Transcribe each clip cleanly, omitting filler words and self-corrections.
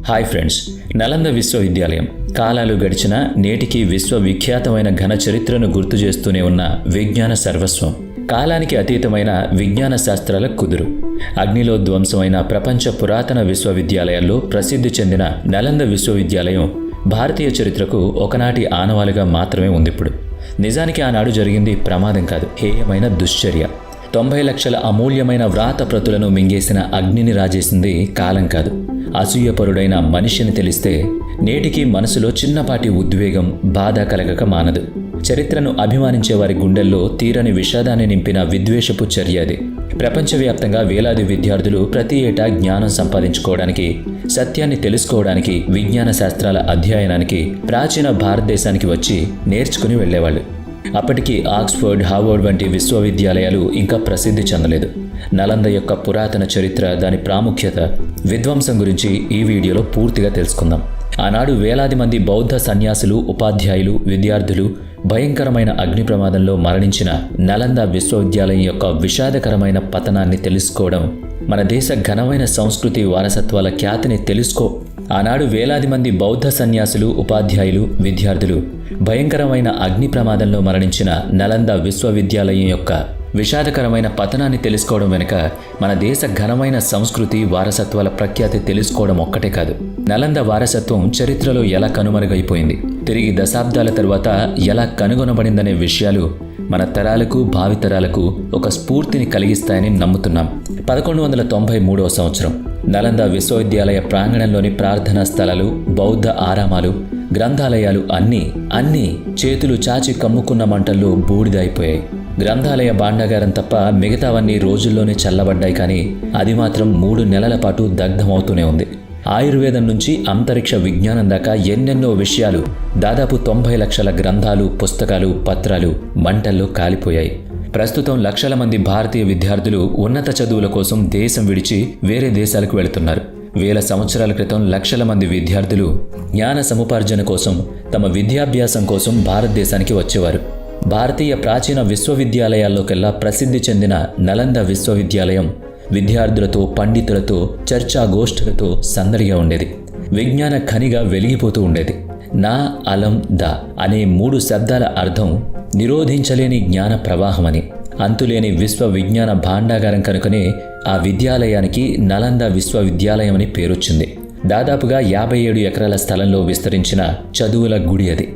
Hi friends, Nalanda విశ్వవిద్యాలయం కాలాలు గడిచిన నేటికి విశ్వవిఖ్యాతమైన ఘన చరిత్రను గుర్తు చేస్తూనే ఉన్న విజ్ఞాన సర్వస్వం. కాలానికి అతీతమైన విజ్ఞాన శాస్త్రాల కుదురు. అగ్నిలో ధ్వంసమైన ప్రపంచ పురాతన విశ్వవిద్యాలయాల్లో ప్రసిద్ధి చెందిన నలంద విశ్వవిద్యాలయం భారతీయ చరిత్రకు ఒకనాటి ఆనవాలుగా మాత్రమే ఉందిప్పుడు. నిజానికి ఆనాడు జరిగింది ప్రమాదం కాదు, హేయమైన దుశ్చర్య. 90 లక్షల అమూల్యమైన వ్రాత ప్రతులను మింగేసిన అగ్నిని రాజేసింది కాలం కాదు, అసూయపరుడైన మనిషిని తెలిస్తే నేటికి మనసులో చిన్నపాటి ఉద్వేగం, బాధ కలగక మానదు. చరిత్రను అభిమానించే వారి గుండెల్లో తీరని విషాదాన్ని నింపిన విద్వేషపు చర్య అది. ప్రపంచవ్యాప్తంగా వేలాది విద్యార్థులు ప్రతి ఏటా జ్ఞానం సంపాదించుకోవడానికి, సత్యాన్ని తెలుసుకోవడానికి, విజ్ఞాన శాస్త్రాల అధ్యయనానికి ప్రాచీన భారతదేశానికి వచ్చి నేర్చుకుని వెళ్లేవాళ్ళు. అప్పటికి ఆక్స్ఫర్డ్, హార్వర్డ్ వంటి విశ్వవిద్యాలయాలు ఇంకా ప్రసిద్ధి చెందలేదు. నలంద యొక్క పురాతన చరిత్ర, దాని ప్రాముఖ్యత, విధ్వంసం గురించి ఈ వీడియోలో పూర్తిగా తెలుసుకుందాం. ఆనాడు వేలాది మంది బౌద్ధ సన్యాసులు, ఉపాధ్యాయులు, విద్యార్థులు భయంకరమైన అగ్ని ప్రమాదంలో మరణించిన నలంద విశ్వవిద్యాలయం యొక్క విషాదకరమైన పతనాన్ని తెలుసుకోవడం, మన దేశ ఘనమైన సంస్కృతి వారసత్వాల ఖ్యాతిని ఆనాడు వేలాది మంది బౌద్ధ సన్యాసులు, ఉపాధ్యాయులు, విద్యార్థులు భయంకరమైన అగ్ని ప్రమాదంలో మరణించిన నలంద విశ్వవిద్యాలయం యొక్క విషాదకరమైన పతనాన్ని తెలుసుకోవడం వెనుక మన దేశ ఘనమైన సంస్కృతి వారసత్వాల ప్రఖ్యాతి తెలుసుకోవడం ఒక్కటే కాదు, నలంద వారసత్వం చరిత్రలో ఎలా కనుమరుగైపోయింది, తిరిగి దశాబ్దాల తరువాత ఎలా కనుగొనబడిందనే విషయాలు మన తరాలకు, భావితరాలకు ఒక స్ఫూర్తిని కలిగిస్తాయని నమ్ముతున్నాం. 1193వ సంవత్సరం నలంద విశ్వవిద్యాలయ ప్రాంగణంలోని ప్రార్థనా స్థలాలు, బౌద్ధ ఆరామాలు, గ్రంథాలయాలు అన్నీ చేతులు చాచి కమ్ముకున్న మంటల్లో బూడిదైపోయాయి. గ్రంథాలయ భాండాగారం తప్ప మిగతావన్నీ రోజుల్లోనే చల్లబడ్డాయి, కానీ అది మాత్రం 3 నెలల పాటు దగ్ధమవుతూనే ఉంది. ఆయుర్వేదం నుంచి అంతరిక్ష విజ్ఞానం దాకా ఎన్నెన్నో విషయాలు, దాదాపు 90 లక్షల గ్రంథాలు, పుస్తకాలు, పత్రాలు మంటల్లో కాలిపోయాయి. ప్రస్తుతం లక్షల మంది భారతీయ విద్యార్థులు ఉన్నత చదువుల కోసం దేశం విడిచి వేరే దేశాలకు వెళుతున్నారు. వేల సంవత్సరాల క్రితం లక్షల మంది విద్యార్థులు జ్ఞాన సముపార్జన కోసం, తమ విద్యాభ్యాసం కోసం భారతదేశానికి వచ్చేవారు. భారతీయ ప్రాచీన విశ్వవిద్యాలయాల్లోకెల్లా ప్రసిద్ధి చెందిన నలంద విశ్వవిద్యాలయం విద్యార్థులతో, పండితులతో, చర్చాగోష్ఠులతో సందడిగా ఉండేది. విజ్ఞాన ఖనిగా వెలిగిపోతూ ఉండేది. నా అలం ద అనే 3 శబ్దాల అర్థం నిరోధించలేని జ్ఞాన ప్రవాహమని. అంతులేని విశ్వ విజ్ఞాన భాండాగారం కనుకనే ఆ విద్యాలయానికి నలంద విశ్వవిద్యాలయం అని పేరొచ్చింది. దాదాపుగా 57 ఎకరాల స్థలంలో విస్తరించిన చదువుల గుడి అది.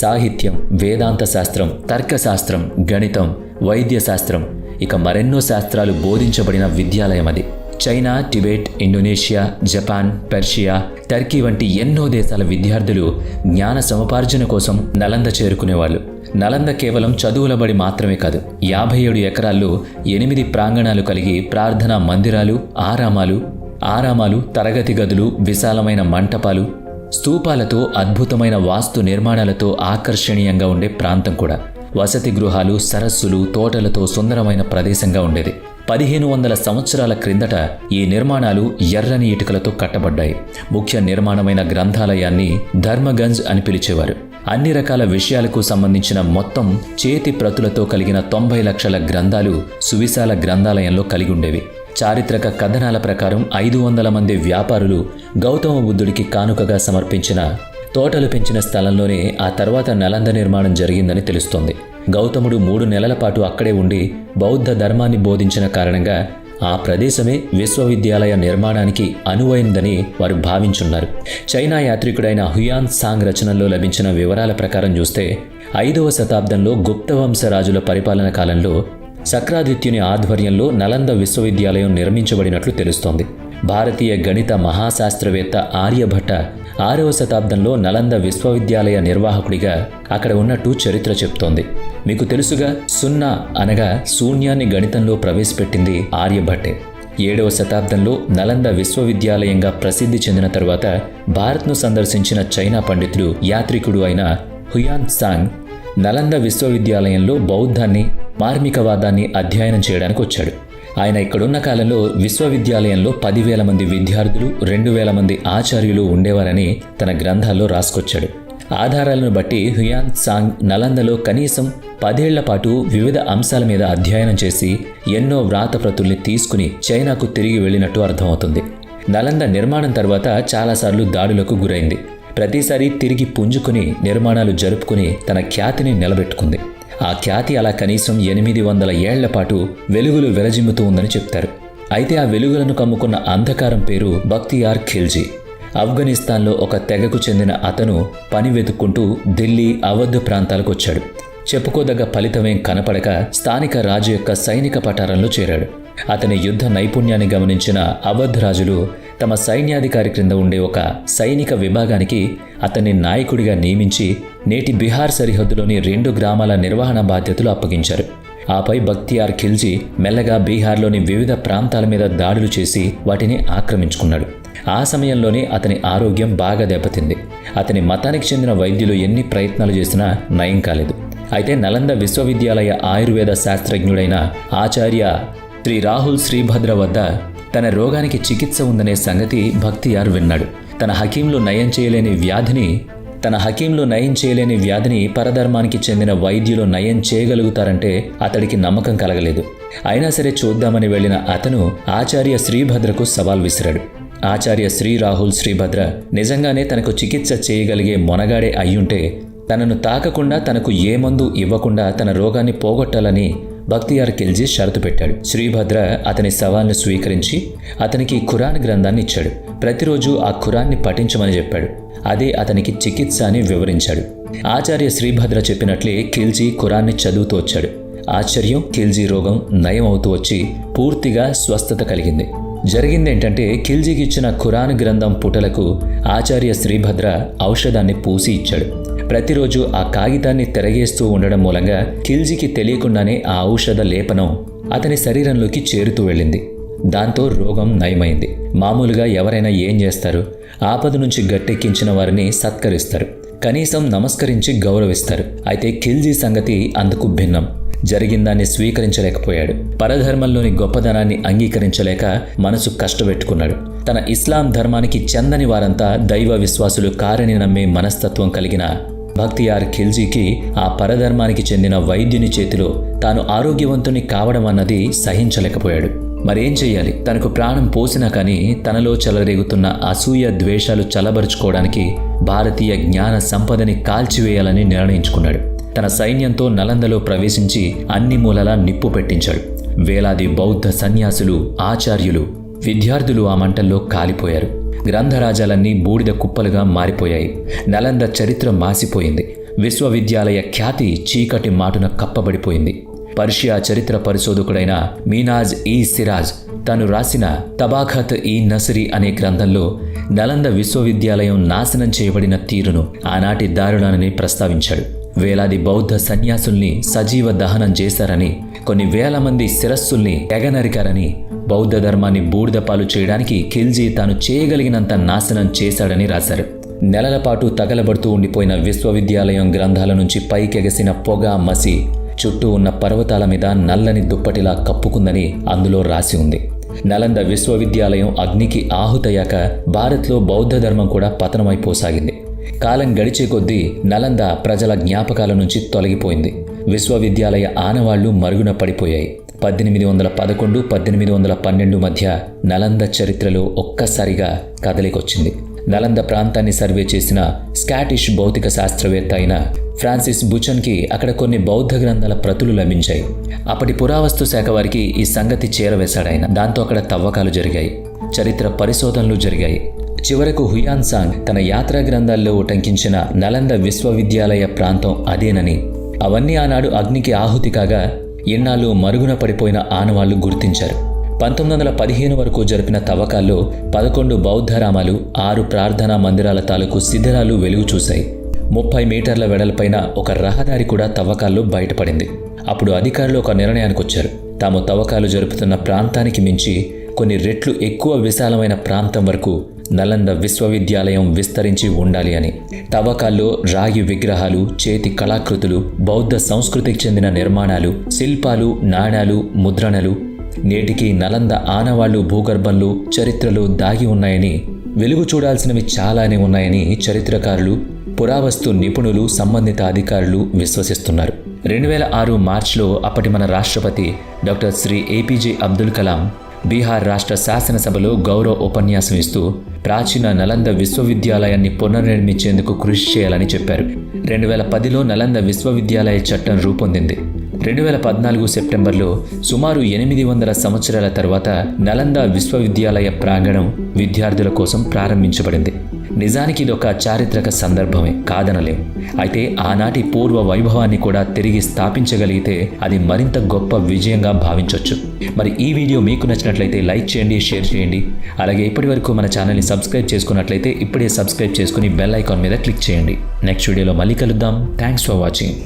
సాహిత్యం, వేదాంత శాస్త్రం, తర్కశాస్త్రం, గణితం, వైద్య శాస్త్రం, ఇక మరెన్నో శాస్త్రాలు బోధించబడిన విద్యాలయం అది. China, Tibet, Indonesia, Japan, Persia, Turkey వంటి ఎన్నో దేశాల విద్యార్థులు జ్ఞాన సముపార్జన కోసం నలంద చేరుకునేవాళ్ళు. నలంద కేవలం చదువుల బడి మాత్రమే కాదు, 57 ఎకరాల్లో 8 ప్రాంగణాలు కలిగి ప్రార్థనా మందిరాలు, ఆరామాలు, తరగతి గదులు, విశాలమైన మంటపాలు, స్తూపాలతో, అద్భుతమైన వాస్తు నిర్మాణాలతో ఆకర్షణీయంగా ఉండే ప్రాంతం కూడా. వసతి గృహాలు, సరస్సులు, తోటలతో సుందరమైన ప్రదేశంగా ఉండేది. 1500 సంవత్సరాల క్రిందట ఈ నిర్మాణాలు ఎర్రని ఇటుకలతో కట్టబడ్డాయి. ముఖ్య నిర్మాణమైన గ్రంథాలయాన్ని ధర్మగంజ్ అని పిలిచేవారు. అన్ని రకాల విషయాలకు సంబంధించిన మొత్తం చేతి ప్రతులతో కలిగిన 90 లక్షల గ్రంథాలు సువిశాల గ్రంథాలయంలో కలిగి ఉండేవి. చారిత్రక కథనాల ప్రకారం 500 మంది వ్యాపారులు గౌతమ బుద్ధుడికి కానుకగా సమర్పించిన తోటలు పెంచిన స్థలంలోనే ఆ తర్వాత నలంద నిర్మాణం జరిగిందని తెలుస్తోంది. గౌతముడు 3 నెలల పాటు అక్కడే ఉండి బౌద్ధ ధర్మాన్ని బోధించిన కారణంగా ఆ ప్రదేశమే విశ్వవిద్యాలయ నిర్మాణానికి అనువైందని వారు భావించున్నారు. చైనా యాత్రికుడైన హుయాన్ సాంగ్ రచనల్లో లభించిన వివరాల ప్రకారం చూస్తే 5వ శతాబ్దంలో గుప్తవంశ రాజుల పరిపాలన కాలంలో సక్రాదిత్యుని ఆధ్వర్యంలో నలంద విశ్వవిద్యాలయం నిర్మించబడినట్లు తెలుస్తోంది. భారతీయ గణిత మహాశాస్త్రవేత్త ఆర్యభట్ట 6వ శతాబ్దంలో నలంద విశ్వవిద్యాలయ నిర్వాహకుడిగా అక్కడ ఉన్నట్టు చరిత్ర చెప్తోంది. మీకు తెలుసుగా, 0 అనగా శూన్యాన్ని గణితంలో ప్రవేశపెట్టింది ఆర్యభట్టే. 7వ శతాబ్దంలో నలంద విశ్వవిద్యాలయంగా ప్రసిద్ధి చెందిన తరువాత భారత్ను సందర్శించిన చైనా పండితుడు, యాత్రికుడు అయిన హుయాన్ సాంగ్ నలంద విశ్వవిద్యాలయంలో బౌద్ధాన్ని, మార్మికవాదాన్ని అధ్యయనం చేయడానికి వచ్చాడు. ఆయన ఇక్కడున్న కాలంలో విశ్వవిద్యాలయంలో 10,000 మంది విద్యార్థులు, 2,000 మంది ఆచార్యులు ఉండేవారని తన గ్రంథాల్లో రాసుకొచ్చాడు. ఆధారాలను బట్టి హుయాన్ సాంగ్ నలందలో కనీసం 10 ఏళ్ల పాటు వివిధ అంశాల మీద అధ్యయనం చేసి ఎన్నో వ్రాతప్రతుల్ని తీసుకుని చైనాకు తిరిగి వెళ్ళినట్టు అర్థమవుతుంది. నలంద నిర్మాణం తర్వాత చాలాసార్లు దాడులకు గురైంది. ప్రతిసారి తిరిగి పుంజుకుని నిర్మాణాలు జరుపుకుని తన ఖ్యాతిని నిలబెట్టుకుంది. ఆ ఖ్యాతి అలా కనీసం 800 ఏళ్ల పాటు వెలుగులు వెలజిమ్ముతూ ఉందని చెప్తారు. అయితే ఆ వెలుగులను కమ్ముకున్న అంధకారం పేరు బక్తియార్ ఖిల్జీ. ఆఫ్ఘనిస్తాన్లో ఒక తెగకు చెందిన అతను పని వెతుక్కుంటూ ఢిల్లీ, అవధ్ ప్రాంతాలకు వచ్చాడు. చెప్పుకోదగ్గ ఫలితమేం కనపడక స్థానిక రాజు యొక్క సైనిక పటారంలో చేరాడు. అతని యుద్ధ నైపుణ్యాన్ని గమనించిన అవధ్ రాజులు తమ సైన్యాధికారి క్రింద ఉండే ఒక సైనిక విభాగానికి అతన్ని నాయకుడిగా నియమించి నేటి బిహార్ సరిహద్దులోని 2 గ్రామాల నిర్వహణ బాధ్యతలు అప్పగించారు. ఆపై బక్తియార్ ఖిల్జీ మెల్లగా బీహార్లోని వివిధ ప్రాంతాల మీద దాడులు చేసి వాటిని ఆక్రమించుకున్నాడు. ఆ సమయంలోనే అతని ఆరోగ్యం బాగా దెబ్బతింది. అతని మతానికి చెందిన వైద్యులు ఎన్ని ప్రయత్నాలు చేసినా నయం కాలేదు. అయితే నలంద విశ్వవిద్యాలయ ఆయుర్వేద శాస్త్రజ్ఞుడైన ఆచార్య శ్రీ రాహుల్ శ్రీభద్ర వద్ద తన రోగానికి చికిత్స ఉందనే సంగతి బక్తియార్ విన్నాడు. తన హకీంలో నయం చేయలేని వ్యాధిని పరధర్మానికి చెందిన వైద్యులు నయం చేయగలుగుతారంటే అతడికి నమ్మకం కలగలేదు. అయినా సరే చూద్దామని వెళ్లిన అతను ఆచార్య శ్రీభద్రకు సవాల్ విసిరాడు. ఆచార్య శ్రీ రాహుల్ శ్రీభద్ర నిజంగానే తనకు చికిత్స చేయగలిగే మొనగాడే అయ్యుంటే తనను తాకకుండా, తనకు ఏ మందు ఇవ్వకుండా తన రోగాన్ని పోగొట్టాలని బక్తియార్ ఖిల్జీ షరతు పెట్టాడు. శ్రీభద్ర అతని సవాల్ను స్వీకరించి అతనికి ఖురాన్ గ్రంథాన్ని ఇచ్చాడు. ప్రతిరోజు ఆ ఖురాన్ని పఠించమని చెప్పాడు. అదే అతనికి చికిత్స అని వివరించాడు. ఆచార్య శ్రీభద్ర చెప్పినట్లే ఖిల్జీ ఖురాన్ని చదువుతూ వచ్చాడు. ఆశ్చర్యం, ఖిల్జీ రోగం నయం అవుతూ వచ్చి పూర్తిగా స్వస్థత కలిగింది. జరిగిందేంటంటే ఖిల్జీకి ఇచ్చిన ఖురాన్ గ్రంథం పుటలకు ఆచార్య శ్రీభద్ర ఔషధాన్ని పూసి ఇచ్చాడు. ప్రతిరోజు ఆ కాగితాన్ని తిరగేస్తూ ఉండడం మూలంగా ఖిల్జీకి తెలియకుండానే ఆ ఔషధ లేపనం అతని శరీరంలోకి చేరుతూ వెళ్ళింది. దాంతో రోగం నయమైంది. మామూలుగా ఎవరైనా ఏం చేస్తారు? ఆపద నుంచి గట్టెక్కించిన వారిని సత్కరిస్తారు, కనీసం నమస్కరించి గౌరవిస్తారు. అయితే ఖిల్జీ సంగతి అందుకు భిన్నం. జరిగిందాన్ని స్వీకరించలేకపోయాడు. పరధర్మంలోని గొప్పదనాన్ని అంగీకరించలేక మనసు కష్టపెట్టుకున్నాడు. తన ఇస్లాం ధర్మానికి చెందని వారంతా దైవ విశ్వాసులు కారని నమ్మే మనస్తత్వం కలిగిన బక్తియార్ ఖిల్జీకి ఆ పరధర్మానికి చెందిన వైద్యుని చేతిలో తాను ఆరోగ్యవంతుని కావడం అన్నది సహించలేకపోయాడు. మరేం చెయ్యాలి? తనకు ప్రాణం పోసినా కానీ తనలో చెలరేగుతున్న అసూయ ద్వేషాలు చల్లబరుచుకోవడానికి భారతీయ జ్ఞాన సంపదని కాల్చివేయాలని నిర్ణయించుకున్నాడు. తన సైన్యంతో నలందలో ప్రవేశించి అన్ని మూలలా నిప్పు పెట్టించాడు. వేలాది బౌద్ధ సన్యాసులు, ఆచార్యులు, విద్యార్థులు ఆ మంటల్లో కాలిపోయారు. గ్రంథరాజాలన్నీ బూడిద కుప్పలుగా మారిపోయాయి. నలంద చరిత్ర మాసిపోయింది. విశ్వవిద్యాలయ ఖ్యాతి చీకటి మాటున కప్పబడిపోయింది. పర్షియా చరిత్ర పరిశోధకుడైన మీనాజ్ ఈ సిరాజ్ తాను రాసిన తబాఖత్ ఈ నసరి అనే గ్రంథంలో నలంద విశ్వవిద్యాలయం నాశనం చేయబడిన తీరును, ఆనాటి దారుణాన్ని ప్రస్తావించాడు. వేలాది బౌద్ధ సన్యాసుల్ని సజీవ దహనం చేశారని, కొన్ని వేల మంది శిరస్సుల్ని ఎగనరికారని, బౌద్ధ ధర్మాన్ని బూడిదపాలు చేయడానికి ఖిల్జీ తాను చేయగలిగినంత నాశనం చేశాడని రాశారు. నెలల పాటు తగలబడుతూ ఉండిపోయిన విశ్వవిద్యాలయం గ్రంథాల నుంచి పైకెగసిన పొగ, మసి చుట్టూ ఉన్న పర్వతాల మీద నల్లని దుప్పటిలా కప్పుకుందని అందులో రాసి ఉంది. నలంద విశ్వవిద్యాలయం అగ్నికి ఆహుతయ్యాక భారత్లో బౌద్ధ ధర్మం కూడా పతనమైపోసాగింది. కాలం గడిచే కొద్దీ నలంద ప్రజల జ్ఞాపకాల నుంచి తొలగిపోయింది. విశ్వవిద్యాలయ ఆనవాళ్లు మరుగున పడిపోయాయి. 1811, 1812 మధ్య నలంద చరిత్రలో ఒక్కసారిగా కదలికొచ్చింది. నలంద ప్రాంతాన్ని సర్వే చేసిన స్కాటిష్ భౌతిక శాస్త్రవేత్త అయిన ఫ్రాన్సిస్ బుచన్కి అక్కడ కొన్ని బౌద్ధ గ్రంథాల ప్రతులు లభించాయి. అప్పటి పురావస్తు శాఖ వారికి ఈ సంగతి చేరవేశాడాయన. దాంతో అక్కడ తవ్వకాలు జరిగాయి, చరిత్ర పరిశోధనలు జరిగాయి. చివరకు హుయాన్ సాంగ్ తన యాత్రా గ్రంథాల్లో ఉటంకించిన నలంద విశ్వవిద్యాలయ ప్రాంతం అదేనని, అవన్నీ ఆనాడు అగ్నికి ఆహుతి కాగా ఎన్నాళ్ళు మరుగున పడిపోయిన ఆనవాళ్లు గుర్తించారు. 1915 వరకు జరిపిన తవ్వకాల్లో 11 బౌద్ధరామాలు, 6 ప్రార్థనా మందిరాల తాలూకు శిథిలాలు వెలుగు చూశాయి. 30 మీటర్ల వెడల్పైన ఒక రహదారి కూడా తవ్వకాల్లో బయటపడింది. అప్పుడు అధికారులు ఒక నిర్ణయానికి వచ్చారు. తాము తవ్వకాలు జరుపుతున్న ప్రాంతానికి మించి కొన్ని రెట్లు ఎక్కువ విశాలమైన ప్రాంతం వరకు నలంద విశ్వవిద్యాలయం విస్తరించి ఉండాలి అని. తవ్వకాల్లో రాగి విగ్రహాలు, చేతి కళాకృతులు, బౌద్ధ సంస్కృతికి చెందిన నిర్మాణాలు, శిల్పాలు, నాణాలు, ముద్రణలు, నేటికి నలంద ఆనవాళ్లు భూగర్భంలో, చరిత్రలో దాగి ఉన్నాయని, వెలుగు చూడాల్సినవి చాలానే ఉన్నాయని చరిత్రకారులు, పురావస్తు నిపుణులు, సంబంధిత అధికారులు విశ్వసిస్తున్నారు. 2006 మార్చిలో అప్పటి మన రాష్ట్రపతి డాక్టర్ శ్రీ ఏపీజే అబ్దుల్ కలాం బీహార్ రాష్ట్ర శాసనసభలో గౌరవ ఉపన్యాసం ఇస్తూ ప్రాచీన నలంద విశ్వవిద్యాలయాన్ని పునర్నిర్మించేందుకు కృషి చేయాలని చెప్పారు. 2010లో నలంద విశ్వవిద్యాలయ చట్టం రూపొందింది. 2014 సెప్టెంబర్లో సుమారు 800 సంవత్సరాల తర్వాత నలంద విశ్వవిద్యాలయ ప్రాంగణం విద్యార్థుల కోసం ప్రారంభించబడింది. నిజానికి ఇదొక చారిత్రక సందర్భమే, కాదనలేం. అయితే ఆనాటి పూర్వ వైభవాన్ని కూడా తిరిగి స్థాపించగలిగితే అది మరింత గొప్ప విజయంగా భావించవచ్చు. మరి ఈ వీడియో మీకు నచ్చినట్లయితే లైక్ చేయండి, షేర్ చేయండి. అలాగే ఇప్పటివరకు మన ఛానల్ని సబ్స్క్రైబ్ చేసుకున్నట్లయితే ఇప్పుడే సబ్స్క్రైబ్ చేసుకుని బెల్ ఐకాన్ మీద క్లిక్ చేయండి. నెక్స్ట్ వీడియోలో మళ్ళీ కలుద్దాం. Thanks for watching.